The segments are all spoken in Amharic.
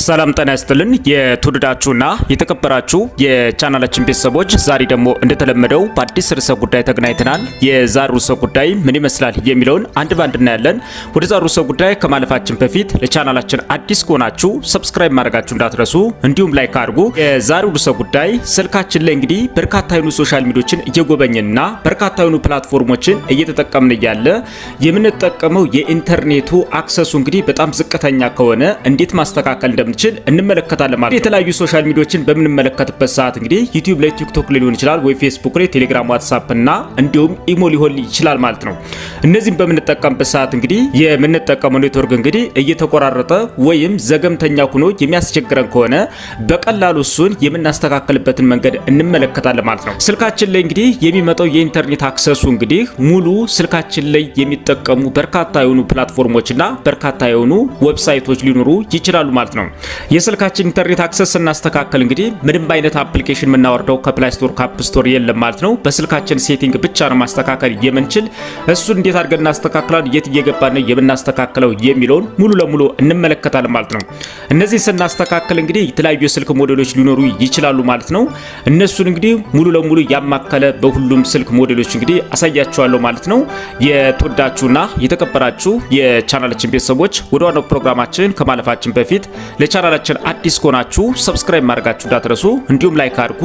ሰላም ጤና ይስጥልን የተወደዳችሁና የተከበራችሁ የቻናላችን ቤተሰቦች፣ ዛሬ ደግሞ እንደተለመደው በአዲስ ርዕሰ ጉዳይ ተገናኝተናል። የዛሬው ርዕሰ ጉዳይ ምን ይመስላል የሚለውን አንድ ባንድ እናያለን። ወደ ዛሬው ርዕሰ ጉዳይ ከማለፋችን በፊት ለቻናላችን አዲስ ከሆናችሁ ሰብስክራይብ ማድረጋችሁ እንዳትረሱ፣ እንዲሁም ላይክ አድርጉ። የዛሬው ርዕሰ ጉዳይ ስልካችን ላይ እንግዲህ በርካታ የሆኑ ሶሻል ሚዲያዎችን እየጎበኘንና በርካታ የሆኑ ፕላትፎርሞችን እየተጠቀምን እያለ የምንጠቀመው የኢንተርኔቱ አክሰሱ እንግዲህ በጣም ዝቅተኛ ከሆነ እንዴት ማስተካከል እንደምንችል እንመለከታለን ማለት ነው። የተለያዩ ሶሻል ሚዲያዎችን በምንመለከትበት ሰዓት እንግዲህ ዩቲዩብ ላይ፣ ቲክቶክ ላይ ሊሆን ይችላል፣ ወይ ፌስቡክ ላይ፣ ቴሌግራም፣ ዋትስአፕ እና እንዲሁም ኢሞ ሊሆን ይችላል ማለት ነው። እነዚህን በምንጠቀምበት ሰዓት እንግዲህ የምንጠቀመው ኔትወርክ እንግዲህ እየተቆራረጠ ወይም ዘገምተኛ ሆኖ የሚያስቸግረን ከሆነ በቀላሉ እሱን የምናስተካክልበትን መንገድ እንመለከታለን ማለት ነው። ስልካችን ላይ እንግዲህ የሚመጣው የኢንተርኔት አክሰሱ እንግዲህ ሙሉ ስልካችን ላይ የሚጠቀሙ በርካታ የሆኑ ፕላትፎርሞችና በርካታ የሆኑ ዌብሳይቶች ሊኖሩ ይችላሉ ማለት ነው። የስልካችን ኢንተርኔት አክሰስ ስናስተካክል እንግዲህ ምንም አይነት አፕሊኬሽን የምናወርደው ከፕላይ ስቶር ከአፕ ስቶር የለም ማለት ነው። በስልካችን ሴቲንግ ብቻ ነው ማስተካከል የምንችል። እሱን እንዴት አድርገን እናስተካክላለን፣ የት እየገባን የምናስተካክለው የሚለውን ሙሉ ለሙሉ እንመለከታለን ማለት ነው። እነዚህ ስናስተካክል እንግዲህ የተለያዩ የስልክ ሞዴሎች ሊኖሩ ይችላሉ ማለት ነው። እነሱን እንግዲህ ሙሉ ለሙሉ ያማከለ በሁሉም ስልክ ሞዴሎች እንግዲህ አሳያችኋለሁ ማለት ነው። የተወዳችሁና የተከበራችሁ የቻናላችን ቤተሰቦች ወደ ዋናው ፕሮግራማችን ከማለፋችን በፊት ለቻናላችን አዲስ ከሆናችሁ ሰብስክራይብ ማድረጋችሁ እንዳትረሱ፣ እንዲሁም ላይክ አድርጉ።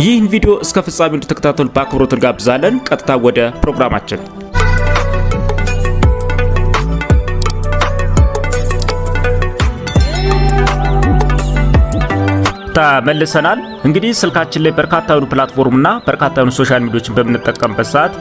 ይህን ቪዲዮ እስከ ፍጻሜው እንድትከታተሉ በአክብሮት እንጋብዛለን። ቀጥታ ወደ ፕሮግራማችን ተመልሰናል። እንግዲህ ስልካችን ላይ በርካታ የሆኑ ፕላትፎርምና በርካታ የሆኑ ሶሻል ሚዲያዎችን በምንጠቀምበት ሰዓት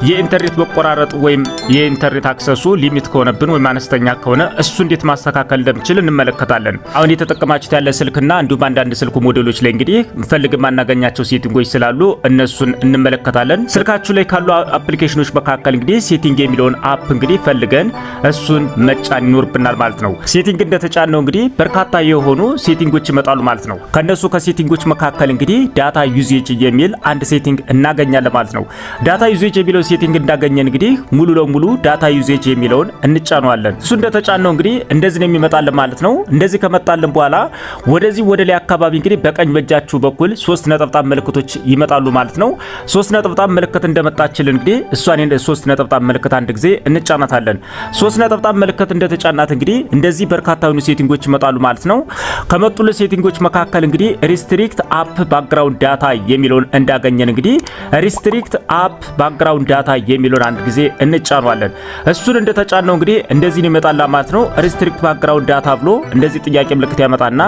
የኢንተርኔት መቆራረጥ ወይም የኢንተርኔት አክሰሱ ሊሚት ከሆነብን ወይም አነስተኛ ከሆነ እሱ እንዴት ማስተካከል እንደምንችል እንመለከታለን። አሁን የተጠቀማችሁት ያለ ስልክና እንዲሁም አንዳንድ ስልክ ሞዴሎች ላይ እንግዲህ ፈልግ ማናገኛቸው ሴቲንጎች ስላሉ እነሱን እንመለከታለን። ስልካችሁ ላይ ካሉ አፕሊኬሽኖች መካከል እንግዲህ ሴቲንግ የሚለውን አፕ እንግዲህ ፈልገን እሱን መጫን ይኖርብናል ማለት ነው። ሴቲንግ እንደተጫነው እንግዲህ በርካታ የሆኑ ሴቲንጎች ይመጣሉ ማለት ነው። ከነሱ ከሴቲንጎች መካከል እንግዲህ ዳታ ዩዜጅ የሚል አንድ ሴቲንግ እናገኛለን ማለት ነው። ዳታ ዩዜጅ የሚለው ሴቲንግ እንዳገኘን እንግዲህ ሙሉ ለሙሉ ዳታ ዩዜጅ የሚለውን እንጫነዋለን። እሱ እንደተጫነው እንግዲህ እንደዚህ ነው የሚመጣልን ማለት ነው። እንደዚህ ከመጣልን በኋላ ወደዚህ ወደ ላይ አካባቢ እንግዲህ በቀኝ በእጃችሁ በኩል ሶስት ነጠብጣብ ምልክቶች ይመጣሉ ማለት ነው። ሶስት ነጠብጣብ ምልክት እንደመጣችልን እንግዲህ እሷን ሶስት ነጠብጣብ ምልክት አንድ ጊዜ እንጫናታለን። ሶስት ነጠብጣብ ምልክት እንደተጫናት እንግዲህ እንደዚህ በርካታ የሆኑ ሴቲንጎች ይመጣሉ ማለት ነው። ከመጡልን ሴቲንጎች መካከል እንግዲህ ሪስትሪክት አፕ ባክግራውንድ ዳታ የሚለውን እንዳገኘን እንግዲህ ሪስትሪክት አፕ ባክግራውንድ ዳታ የሚለውን አንድ ጊዜ እንጫኗለን። እሱን እንደተጫነው እንግዲህ እንደዚህ ነው ይመጣል ማለት ነው። ሪስትሪክት ባክግራውንድ ዳታ ብሎ እንደዚህ ጥያቄ ምልክት ያመጣና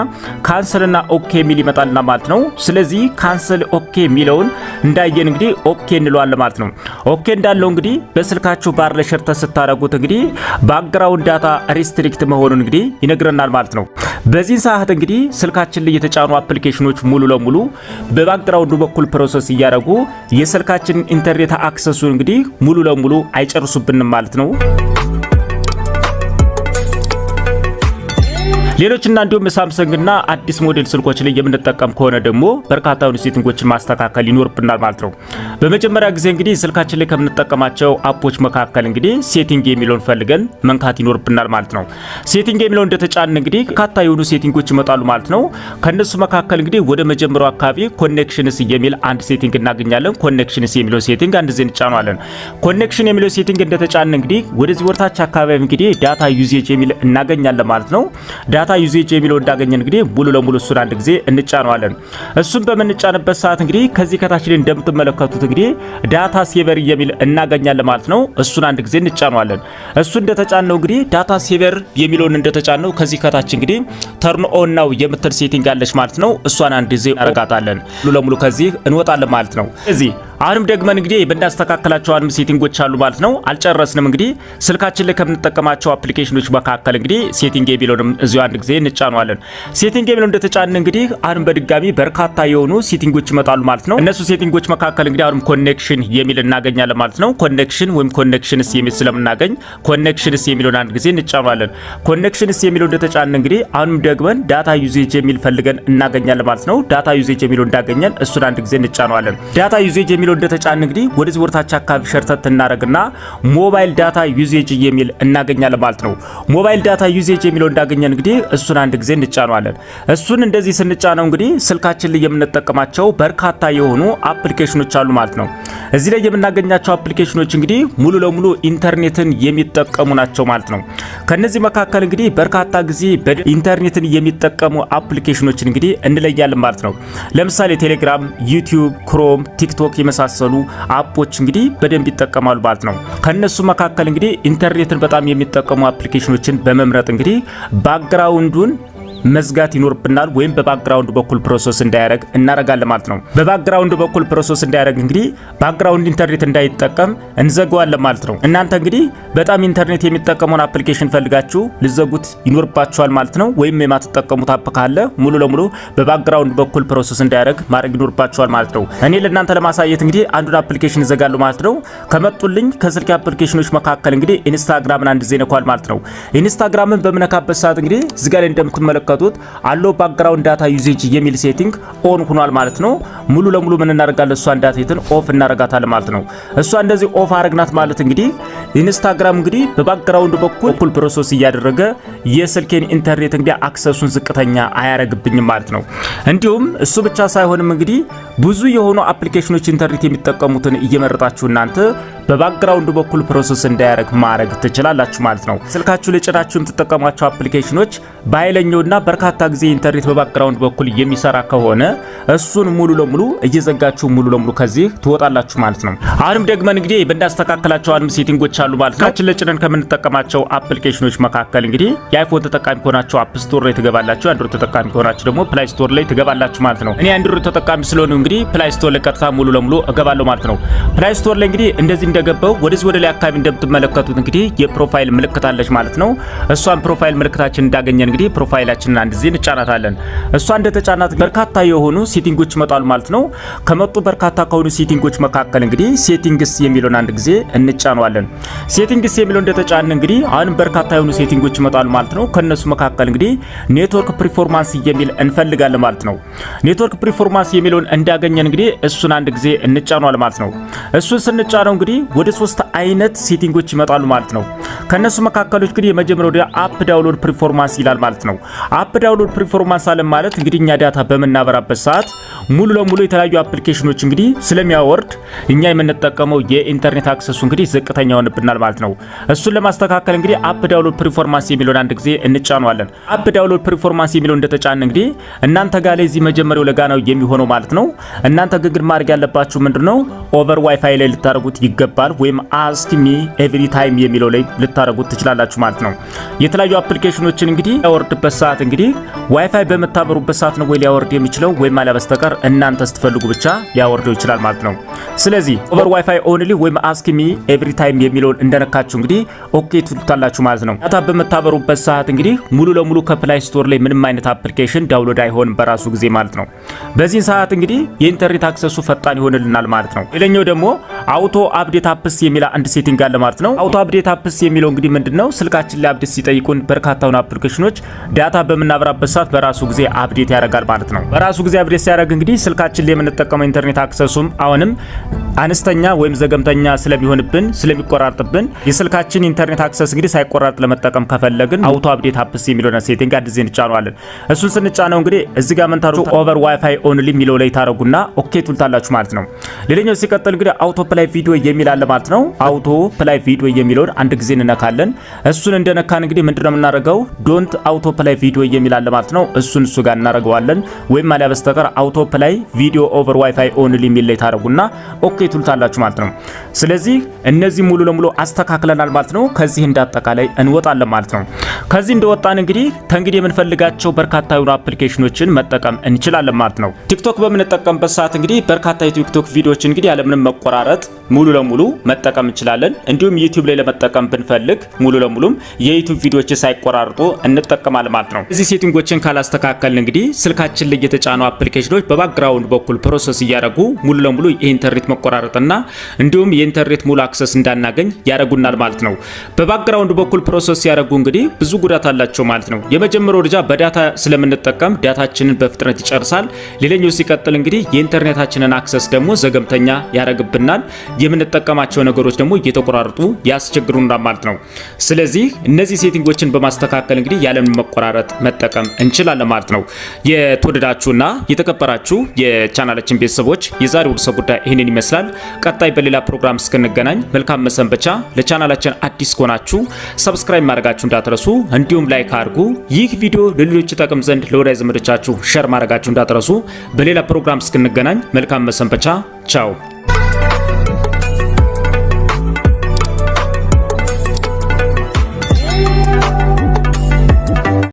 ካንሰልና ኦኬ የሚል ይመጣልና ማለት ነው። ስለዚህ ካንሰል ኦኬ የሚለውን እንዳየን እንግዲህ ኦኬ እንለዋለን ማለት ነው። ኦኬ እንዳለው እንግዲህ በስልካችሁ ባር ላይ ሸርተ ስታረጉት እንግዲህ ባክግራውንድ ዳታ ሪስትሪክት መሆኑን እንግዲህ ይነግረናል ማለት ነው። በዚህ ሰዓት እንግዲህ ስልካችን ላይ የተጫኑ አፕሊኬሽኖች ሙሉ ለሙሉ በባክግራውንዱ በኩል ፕሮሰስ እያደረጉ የስልካችን ኢንተርኔት አክሰሱን እንግዲህ ሙሉ ለሙሉ አይጨርሱብንም ማለት ነው። ሌሎችና እንዲሁም ሳምሰንግ እና አዲስ ሞዴል ስልኮች ላይ የምንጠቀም ከሆነ ደግሞ በርካታ የሆኑ ሴቲንጎችን ማስተካከል ይኖርብናል ማለት ነው። በመጀመሪያ ጊዜ እንግዲህ ስልካችን ላይ ከምንጠቀማቸው አፖች መካከል እንግዲህ ሴቲንግ የሚለውን ፈልገን መንካት ይኖርብናል ማለት ነው። ሴቲንግ የሚለውን እንደተጫን እንግዲህ በርካታ የሆኑ ሴቲንጎች ይመጣሉ ማለት ነው። ከነሱ መካከል እንግዲህ ወደ መጀመሪያው አካባቢ ኮኔክሽንስ የሚል አንድ ሴቲንግ እናገኛለን። ኮኔክሽንስ የሚለው ሴቲንግ አንድ ጊዜ እንጫናለን። ኮኔክሽን የሚለው ሴቲንግ እንደተጫን እንግዲህ ወደዚህ ወርታች አካባቢ እንግዲህ ዳታ ዩዜጅ የሚል እናገኛለን ማለት ነው። ዳታ ዩዜጅ የሚለው እንዳገኘን እንግዲህ ሙሉ ለሙሉ እሱን አንድ ጊዜ እንጫናለን። እሱን በመንጫንበት ሰዓት እንግዲህ ከዚህ ከታች ላይ እንደምትመለከቱት እንግዲህ ዳታ ሴቨር የሚል እናገኛለን ማለት ነው። እሱን አንድ ጊዜ እንጫናለን። እሱ እንደተጫነው እንግዲህ ዳታ ሴቨር የሚለውን እንደተጫነው ከዚህ ከታች እንግዲህ ተርን ኦን ናው የምትል ሴቲንግ አለች ማለት ነው። እሷን አንድ ጊዜ እናረጋታለን። ሙሉ ለሙሉ ከዚህ እንወጣለን ማለት ነው። እዚህ አሁንም ደግመን እንግዲህ በእንዳስተካከላቸው አንም ሴቲንጎች አሉ ማለት ነው። አልጨረስንም። እንግዲህ ስልካችን ላይ ከምንጠቀማቸው አፕሊኬሽኖች መካከል እንግዲህ ሴቲንግ የሚለውንም እዚሁ አንድ ጊዜ እንጫናለን። ሴቲንግ የሚለው እንደተጫንን እንግዲህ አሁንም በድጋሚ በርካታ የሆኑ ሴቲንጎች ይመጣሉ ማለት ነው። እነሱ ሴቲንጎች መካከል እንግዲህ አሁንም ኮኔክሽን የሚል እናገኛለን ማለት ነው። ኮኔክሽን ወይም ኮኔክሽንስ የሚል ስለምናገኝ ኮኔክሽንስ የሚለውን አንድ ጊዜ እንጫናለን። ኮኔክሽንስ የሚለው እንደተጫንን እንግዲህ አሁንም ደግመን ዳታ ዩዜጅ የሚል ፈልገን እናገኛለን ማለት ነው። ዳታ ዩዜጅ የሚለው እንዳገኘን እሱን አንድ ጊዜ እንጫናለን። ዳታ ዩዜጅ የሚለው የሚለው እንደተጫን እንግዲህ ወደዚህ ወርታች አካባቢ ሸርተት እናረግና ሞባይል ዳታ ዩዜጅ የሚል እናገኛለን ማለት ነው። ሞባይል ዳታ ዩዜጅ የሚለው እንዳገኘን እንግዲህ እሱን አንድ ጊዜ እንጫነዋለን። እሱን እንደዚህ ስንጫነው እንግዲህ ስልካችን ላይ የምንጠቀማቸው በርካታ የሆኑ አፕሊኬሽኖች አሉ ማለት ነው። እዚህ ላይ የምናገኛቸው አፕሊኬሽኖች እንግዲህ ሙሉ ለሙሉ ኢንተርኔትን የሚጠቀሙ ናቸው ማለት ነው። ከነዚህ መካከል እንግዲህ በርካታ ጊዜ ኢንተርኔትን የሚጠቀሙ አፕሊኬሽኖችን እንግዲህ እንለያለን ማለት ነው። ለምሳሌ ቴሌግራም፣ ዩቲዩብ፣ ክሮም፣ ቲክቶክ የመሳሰሉ አፖች እንግዲህ በደንብ ይጠቀማሉ ማለት ነው። ከነሱ መካከል እንግዲህ ኢንተርኔትን በጣም የሚጠቀሙ አፕሊኬሽኖችን በመምረጥ እንግዲህ ባክግራውንዱን መዝጋት ይኖርብናል ወይም በባክግራውንድ በኩል ፕሮሰስ እንዳያደርግ እናረጋለን ማለት ነው። በባክግራውንድ በኩል ፕሮሰስ እንዳያደርግ እንግዲህ ባክግራውንድ ኢንተርኔት እንዳይጠቀም እንዘጋዋለን ማለት ነው። እናንተ እንግዲህ በጣም ኢንተርኔት የሚጠቀመውን አፕሊኬሽን ፈልጋችሁ ልዘጉት ይኖርባችኋል ማለት ነው። ወይም የማትጠቀሙት አፕ ካለ ሙሉ ለሙሉ በባክግራውንድ በኩል ፕሮሰስ እንዳያደርግ ማድረግ ይኖርባችኋል ማለት ነው። እኔ ለእናንተ ለማሳየት እንግዲህ አንዱን አፕሊኬሽን እዘጋለሁ ማለት ነው። ከመጡልኝ ከስልክ አፕሊኬሽኖች መካከል እንግዲህ ኢንስታግራምን አንድ ጊዜ ነካዋል ማለት ነው። ኢንስታግራምን በመነካበት ሰዓት እንግዲህ እዚህ ጋር እንደምትመለከቱት አሎ ባክግራውንድ ዳታ ዩዜጅ የሚል ሴቲንግ ኦን ሆኗል ማለት ነው። ሙሉ ለሙሉ ምን እናደርጋለን? እሷን ዳታትን ኦፍ እናደርጋታለን ማለት ነው። እሷ እንደዚህ ኦፍ አረግናት ማለት እንግዲህ ኢንስታግራም እንግዲህ በባክግራውንድ በኩል ፕሮሰስ እያደረገ የስልኬን ኢንተርኔት እንግዲህ አክሰሱን ዝቅተኛ አያረግብኝም ማለት ነው። እንዲሁም እሱ ብቻ ሳይሆንም እንግዲህ ብዙ የሆኑ አፕሊኬሽኖች ኢንተርኔት የሚጠቀሙትን እየመረጣችሁ እናንተ በባክግራውንድ በኩል ፕሮሰስ እንዳያረግ ማድረግ ትችላላችሁ ማለት ነው። ስልካችሁ ላይ ጭናችሁ የምትጠቀሟቸው አፕሊኬሽኖች በኃይለኛውና በርካታ ጊዜ ኢንተርኔት በባክግራውንድ በኩል የሚሰራ ከሆነ እሱን ሙሉ ለሙሉ እየዘጋችሁ ሙሉ ለሙሉ ከዚህ ትወጣላችሁ ማለት ነው። አሁንም ደግመን እንግዲህ በእንዳስተካከላቸው አሁንም ሴቲንጎች አሉ ማለት ነው። ስልካችን ላይ ጭነን ከምንጠቀማቸው አፕሊኬሽኖች መካከል እንግዲህ የአይፎን ተጠቃሚ ከሆናችሁ አፕ ስቶር ላይ ትገባላችሁ፣ አንድሮይድ ተጠቃሚ ከሆናችሁ ደግሞ ፕላይ ስቶር ላይ ትገባላችሁ ማለት ነው። እኔ አንድሮይድ ተጠቃሚ ስለሆነ እንግዲህ ፕላይ ስቶር ላይ ቀጥታ ሙሉ ለሙሉ እገባለሁ ማለት ነው። ፕላይ ስቶር ላይ እንግዲህ እንደዚህ እንደገባው ወደ ላይ አካባቢ እንደምትመለከቱት እንግዲህ የፕሮፋይል ምልክት አለች ማለት ነው። እሷን ፕሮፋይል ምልክታችን እንዳገኘን እንግዲህ ፕሮፋይላችንን አንድ ጊዜ እንጫናታለን። እሷ እንደተጫናት በርካታ የሆኑ ሴቲንጎች ይመጣሉ ማለት ነው። ከመጡ በርካታ ከሆኑ ሴቲንጎች መካከል እንግዲህ ሴቲንግስ የሚለውን አንድ ጊዜ እንጫናዋለን። ሴቲንግስ የሚለው እንደተጫነ እንግዲህ አሁንም በርካታ የሆኑ ሴቲንጎች ይመጣሉ ማለት ነው። ከነሱ መካከል እንግዲህ ኔትወርክ ፐርፎርማንስ የሚል እንፈልጋለን ማለት ነው። ኔትወርክ ፐርፎርማንስ የሚለውን እንዳገኘን እንግዲህ እሱን አንድ ጊዜ እንጫናዋለን ማለት ነው። እሱን ስንጫነው እንግዲህ ወደ 3 አይነት ሴቲንጎች ይመጣሉ ማለት ነው። ከነሱ መካከሎች እንግዲህ የመጀመሪያው አፕ ዳውንሎድ ፐርፎርማንስ ይላል ማለት ነው። አፕ ዳውንሎድ ፐርፎርማንስ አለ ማለት እንግዲህ እኛ ዳታ በመናበራበት ሰዓት ሙሉ ለሙሉ የተለያዩ አፕሊኬሽኖች እንግዲህ ስለሚያወርድ እኛ የምንጠቀመው የኢንተርኔት አክሰሱ እንግዲህ ዝቅተኛ ይሆንብናል ማለት ነው። እሱን ለማስተካከል እንግዲህ አፕ ዳውንሎድ ፐርፎርማንስ የሚለውን አንድ ጊዜ እንጫናዋለን። አፕ ዳውንሎድ ፐርፎርማንስ የሚለው እንደተጫነ እንግዲህ እናንተ ጋር ላይ እዚህ መጀመሪያው ለጋ ነው የሚሆነው ማለት ነው። እናንተ ግን ማድረግ ያለባችሁ ምንድነው ኦቨር ዋይፋይ ላይ ልታደርጉት ይገባል ወይም አስክ ሚ ኤቭሪ ታይም የሚለው ላይ ልታደርጉት ትችላላችሁ ማለት ነው። የተለያዩ አፕሊኬሽኖችን እንግዲህ ያወርድበት ሰዓት እንግዲህ ዋይፋይ በመታበሩበት ሰዓት ነው ወይ ሊያወርድ የሚችለው ወይም አለ በስተቀር እናንተ ስትፈልጉ ብቻ ሊያወርደው ይችላል ማለት ነው። ስለዚህ ኦቨር ዋይፋይ ኦንሊ ወይም አስክ ሚ ኤቭሪ ታይም የሚለውን እንደነካችሁ እንግዲህ ኦኬ ትሉታላችሁ ማለት ነው። ዳታ በመታበሩበት ሰዓት እንግዲህ ሙሉ ለሙሉ ከፕላይ ስቶር ላይ ምንም አይነት አፕሊኬሽን ዳውንሎድ አይሆንም በራሱ ጊዜ ማለት ነው። በዚህ ሰዓት እንግዲህ የኢንተርኔት አክሰሱ ፈጣን ይሆንልናል ማለት ነው። ሌላኛው ደግሞ አውቶ አፕዴት አፕስ የሚል አንድ ሴቲንግ አለ ማለት ነው። አውቶ አፕዴት አፕስ የሚለው እንግዲህ ምንድነው ስልካችን ላይ አፕዴት ሲጠይቁን በርካታውን አፕሊኬሽኖች ዳታ በመናበራበት ሰዓት በራሱ ጊዜ አፕዴት ያደርጋል ማለት ነው። በራሱ ጊዜ አፕዴት ሲያደርግ እንግዲህ ስልካችን ላይ የምንጠቀመው ኢንተርኔት አክሰሱም አሁንም አነስተኛ ወይም ዘገምተኛ ስለሚሆንብን ስለሚቆራርጥብን የስልካችን ኢንተርኔት አክሰስ እንግዲህ ሳይቆራርጥ ለመጠቀም ከፈለግን አውቶ አፕዴት አፕስ የሚለውን ሴቲንግ አድርገን እንጫናዋለን። እሱን ስንጫነው እንግዲህ እዚህ ጋር ምን ታደርጉ ኦቨር ዋይፋይ ኦንሊ የሚለው ላይ ታረጉና ኦኬ ትሉታላችሁ ማለት ነው። ሌላኛው ሲቀጥል እንግዲህ አውቶ ፕላይ ቪዲዮ የሚል አለ ማለት ነው። አውቶ ፕላይ ቪዲዮ የሚለውን አንድ ጊዜ እንነካለን። እሱን እንደነካን እንግዲህ ምንድነው የምናደርገው ዶንት አውቶ ፕላይ ቪዲዮ የሚል አለ ማለት ነው። እሱን እሱ ጋር እናደርገዋለን ወይም አለ በስተቀር አውቶ ፕላይ ቪዲዮ ኦቨር ዋይፋይ ኦንሊ የሚል ላይ ታረጉና ኦኬ ትሉታላችሁ ማለት ነው። ስለዚህ እነዚህ ሙሉ ለሙሉ አስተካክለናል ማለት ነው። ከዚህ እንዳጠቃላይ እንወጣለን ማለት ነው። ከዚህ እንደወጣን እንግዲህ ተንግዲህ የምንፈልጋቸው በርካታ የሆኑ አፕሊኬሽኖችን መጠቀም እንችላለን ማለት ነው። ቲክቶክ በምንጠቀምበት ሰዓት እንግዲህ በርካታ የቲክቶክ ቪዲዮዎች እንግዲህ ያለምንም መቆራረጥ ሙሉ ለሙሉ መጠቀም እንችላለን። እንዲሁም ዩቲዩብ ላይ ለመጠቀም ብንፈልግ ሙሉ ለሙሉም የዩቲዩብ ቪዲዮዎች ሳይቆራርጡ እንጠቀማለን ማለት ነው። እዚህ ሴቲንጎችን ካላስተካከልን እንግዲህ ስልካችን ላይ የተጫኑ አፕሊኬሽኖች በባክግራውንድ በኩል ፕሮሰስ እያደረጉ ሙሉ ለሙሉ የኢንተርኔት መቆራረጥና እንዲሁም የኢንተርኔት ሙሉ አክሰስ እንዳናገኝ ያደርጉናል ማለት ነው። በባክግራውንድ በኩል ፕሮሰስ ሲያደርጉ እንግዲህ ብዙ ብዙ ጉዳት አላቸው ማለት ነው። የመጀመሪያው ደረጃ በዳታ ስለምንጠቀም ዳታችንን በፍጥነት ይጨርሳል። ሌላኛው ሲቀጥል እንግዲህ የኢንተርኔታችንን አክሰስ ደግሞ ዘገምተኛ ያደርግብናል። የምንጠቀማቸው ነገሮች ደግሞ እየተቆራረጡ ያስቸግሩናል ማለት ነው። ስለዚህ እነዚህ ሴቲንጎችን በማስተካከል እንግዲህ ያለምን መቆራረጥ መጠቀም እንችላለን ማለት ነው። የተወደዳችሁና የተከበራችሁ የቻናላችን ቤተሰቦች የዛሬው ርዕሰ ጉዳይ ይህንን ይመስላል። ቀጣይ በሌላ ፕሮግራም እስክንገናኝ መልካም መሰንበቻ። ለቻናላችን አዲስ ከሆናችሁ ሰብስክራይብ ማድረጋችሁ እንዳትረሱ፣ እንዲሁም ላይክ አድርጉ። ይህ ቪዲዮ ለሌሎች ይጠቅም ዘንድ ለወዳጅ ዘመዶቻችሁ ሸር ማድረጋችሁ እንዳትረሱ። በሌላ ፕሮግራም እስክንገናኝ መልካም መሰንበቻ። ቻው።